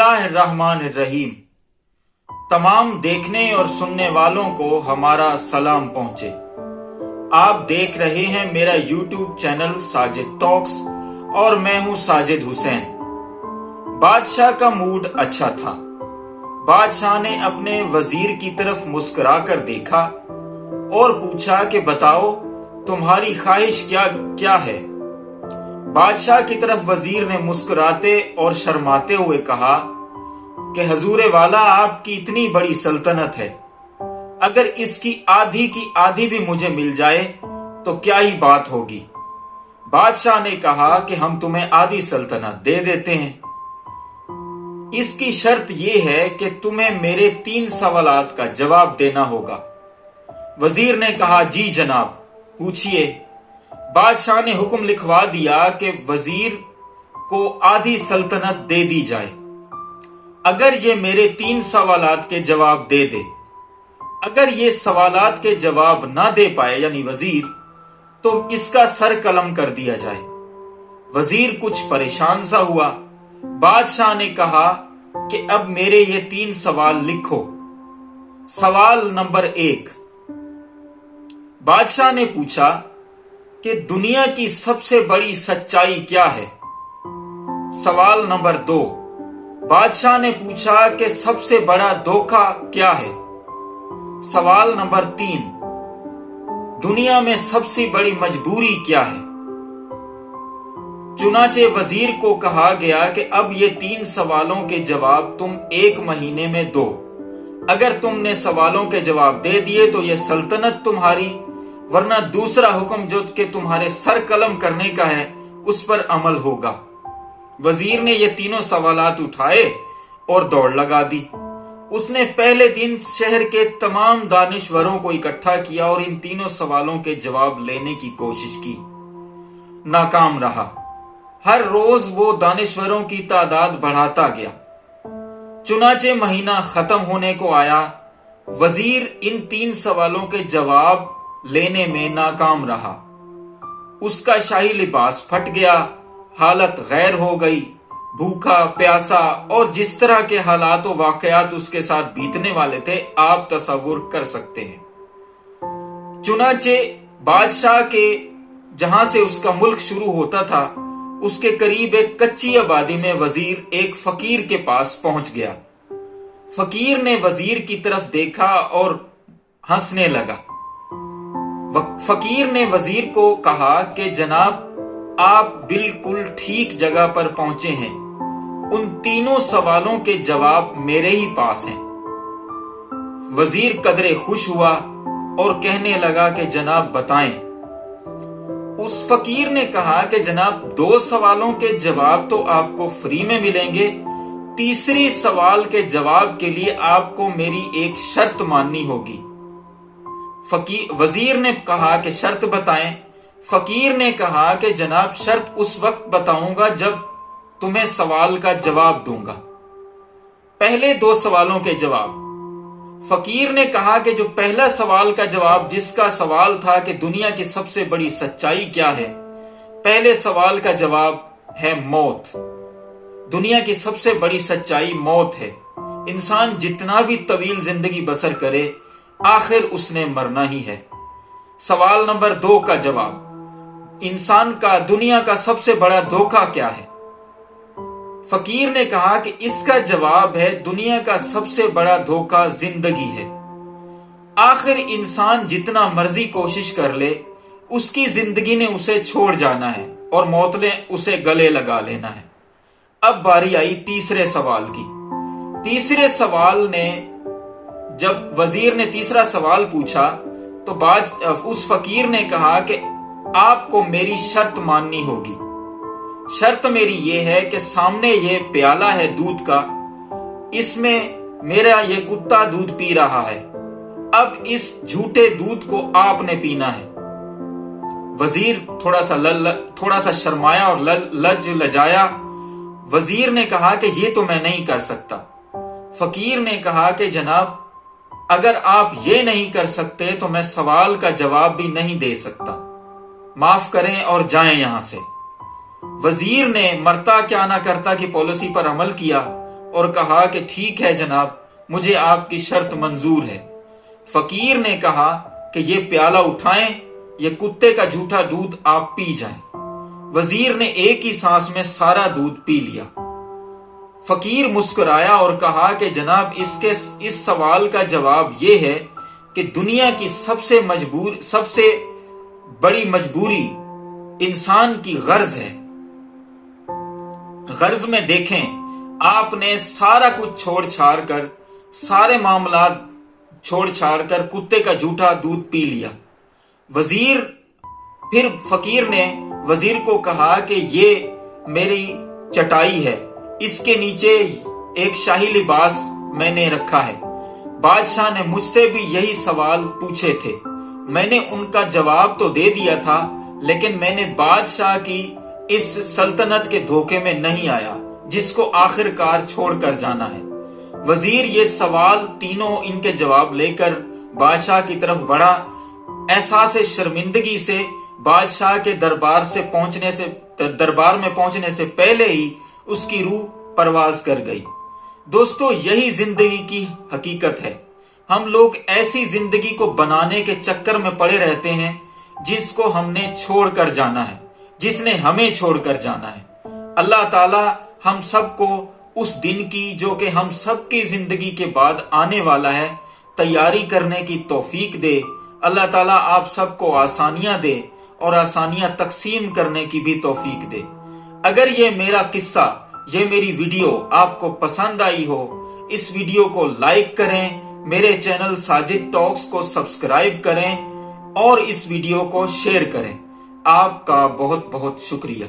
बिस्मिल्लाह रहमान रहीम। तमाम देखने और सुनने वालों को हमारा सलाम पहुंचे। आप देख रहे हैं मेरा YouTube चैनल साजिद टॉक्स और मैं हूं साजिद हुसैन। बादशाह का मूड अच्छा था। बादशाह ने अपने वजीर की तरफ मुस्कुराकर देखा और पूछा कि बताओ तुम्हारी ख्वाहिश क्या है। बादशाह की तरफ वजीर ने मुस्कुराते और शर्माते हुए कहा कि हजूर वाला, आपकी इतनी बड़ी सल्तनत है, अगर इसकी आधी की आधी भी मुझे मिल जाए तो क्या ही बात होगी। बादशाह ने कहा कि हम तुम्हें आधी सल्तनत दे देते हैं। इसकी शर्त यह है कि तुम्हें मेरे 3 सवालात का जवाब देना होगा। वजीर ने कहा, जी जनाब, पूछिए। बादशाह ने हुक्म लिखवा दिया कि वजीर को आधी सल्तनत दे दी जाए अगर ये मेरे 3 सवालात के जवाब दे दे। अगर ये सवालात के जवाब ना दे पाए यानी वजीर, तो इसका सर कलम कर दिया जाए। वजीर कुछ परेशान सा हुआ। बादशाह ने कहा कि अब मेरे ये 3 सवाल लिखो। सवाल नंबर 1, बादशाह ने पूछा कि दुनिया की सबसे बड़ी सच्चाई क्या है। सवाल नंबर 2, बादशाह ने पूछा कि सबसे बड़ा धोखा क्या है। सवाल नंबर 3, दुनिया में सबसे बड़ी मजबूरी क्या है। चुनाचे वजीर को कहा गया कि अब ये 3 सवालों के जवाब तुम 1 महीने में दो। अगर तुमने सवालों के जवाब दे दिए तो ये सल्तनत तुम्हारी, वरना दूसरा हुक्म जो कि तुम्हारे सर कलम करने का है उस पर अमल होगा। वजीर ने ये 3 सवालात उठाए और दौड़ लगा दी। उसने पहले दिन शहर के तमाम दानिश्वरों को इकट्ठा किया और इन 3 सवालों के जवाब लेने की कोशिश की। नाकाम रहा। हर रोज वो दानिश्वरों की तादाद बढ़ाता गया। चुनाचे महीना खत्म होने को आया। वजीर इन 3 सवालों के जवाब लेने में नाकाम रहा। उसका शाही लिबास फट गया, हालत गैर हो गई, भूखा प्यासा और जिस तरह के हालात और वाकयात उसके साथ बीतने वाले थे आप तसव्वुर कर सकते हैं। चुनाचे बादशाह के जहां से उसका मुल्क शुरू होता था उसके करीब एक कच्ची आबादी में वजीर एक फकीर के पास पहुंच गया। फकीर ने वजीर की तरफ देखा और हंसने लगा। फकीर ने वजीर को कहा कि जनाब, आप बिल्कुल ठीक जगह पर पहुंचे हैं। उन 3 सवालों के जवाब मेरे ही पास हैं। वजीर कदरे खुश हुआ और कहने लगा कि जनाब बताएं। उस फकीर ने कहा कि जनाब 2 सवालों के जवाब तो आपको फ्री में मिलेंगे, तीसरी सवाल के जवाब के लिए आपको मेरी एक शर्त माननी होगी। वजीर ने कहा कि शर्त बताएं। फकीर ने कहा कि जनाब, शर्त उस वक्त बताऊंगा जब तुम्हें सवाल का जवाब दूंगा। पहले 2 सवालों के जवाब। फकीर ने कहा कि जो पहला सवाल का जवाब, जिसका सवाल था कि दुनिया की सबसे बड़ी सच्चाई क्या है, पहले सवाल का जवाब है मौत। दुनिया की सबसे बड़ी सच्चाई मौत है। इंसान जितना भी तवील जिंदगी बसर करे आखिर उसने मरना ही है। सवाल नंबर 2 का जवाब, इंसान का दुनिया का सबसे बड़ा धोखा क्या है। फकीर ने कहा कि इसका जवाब है दुनिया का सबसे बड़ा धोखा जिंदगी है। आखिर इंसान जितना मर्जी कोशिश कर ले, उसकी जिंदगी ने उसे छोड़ जाना है और मौत ने उसे गले लगा लेना है। अब बारी आई तीसरे सवाल की। तीसरे सवाल ने जब वजीर ने तीसरा सवाल पूछा तो उस फकीर ने कहा कि आपको मेरी शर्त माननी होगी। शर्त मेरी ये है कि सामने ये प्याला है दूध का, इसमें मेरा ये कुत्ता दूध पी रहा है। अब इस झूठे दूध को आपने पीना है। वजीर थोड़ा सा शर्माया और लजाया। वजीर ने कहा कि ये तो मैं नहीं कर सकता। फकीर ने कहा कि जनाब, अगर आप ये नहीं कर सकते तो मैं सवाल का जवाब भी नहीं दे सकता। माफ करें और जाएं यहां से। वजीर ने मरता क्या ना करता की पॉलिसी पर अमल किया اور کہا کہ ٹھیک ہے جناب، مجھے آپ کی شرط منظور ہے۔ فقیر نے کہا کہ یہ پیالہ اٹھائیں، یہ کتے کا جھوٹا دودھ آپ پی جائیں۔ وزیر نے ایک ہی سانس میں سارا دودھ پی لیا۔ فقیر مسکرایا اور کہا کہ جناب اس سوال کا جواب یہ ہے کہ دنیا کی سب سے بڑی مجبوری انسان کی غرض ہے۔ غرض میں دیکھیں، آپ نے سارا کچھ چھوڑ چھاڑ کر، سارے معاملات چھوڑ چھاڑ کر کتے کا جھوٹا دودھ پی لیا۔ پھر فقیر نے وزیر کو کہا کہ یہ میری چٹائی ہے، اس کے نیچے ایک شاہی لباس میں نے رکھا ہے۔ بادشاہ نے مجھ سے بھی یہی سوال پوچھے تھے، میں نے ان کا جواب تو دے دیا تھا، لیکن میں نے بادشاہ کی اس سلطنت کے دھوکے میں نہیں آیا جس کو آخر کار چھوڑ کر جانا ہے۔ وزیر یہ سوال تینوں ان کے جواب لے کر بادشاہ کی طرف بڑھا۔ احساس شرمندگی سے بادشاہ کے دربار میں پہنچنے سے پہلے ہی اس کی روح پرواز کر گئی۔ دوستو، یہی زندگی کی حقیقت ہے۔ ہم لوگ ایسی زندگی کو بنانے کے چکر میں پڑے رہتے ہیں جس کو ہم نے چھوڑ کر جانا ہے، جس نے ہمیں چھوڑ کر جانا ہے۔ اللہ تعالی ہم سب کو اس دن کی، جو کہ ہم سب کی زندگی کے بعد آنے والا ہے، تیاری کرنے کی توفیق دے۔ اللہ تعالیٰ آپ سب کو آسانیاں دے اور آسانیاں تقسیم کرنے کی بھی توفیق دے۔ اگر یہ میرا قصہ، یہ میری ویڈیو آپ کو پسند آئی ہو، اس ویڈیو کو لائک کریں، میرے چینل ساجد ٹاکس کو سبسکرائب کریں اور اس ویڈیو کو شیئر کریں۔ آپ کا بہت بہت شکریہ۔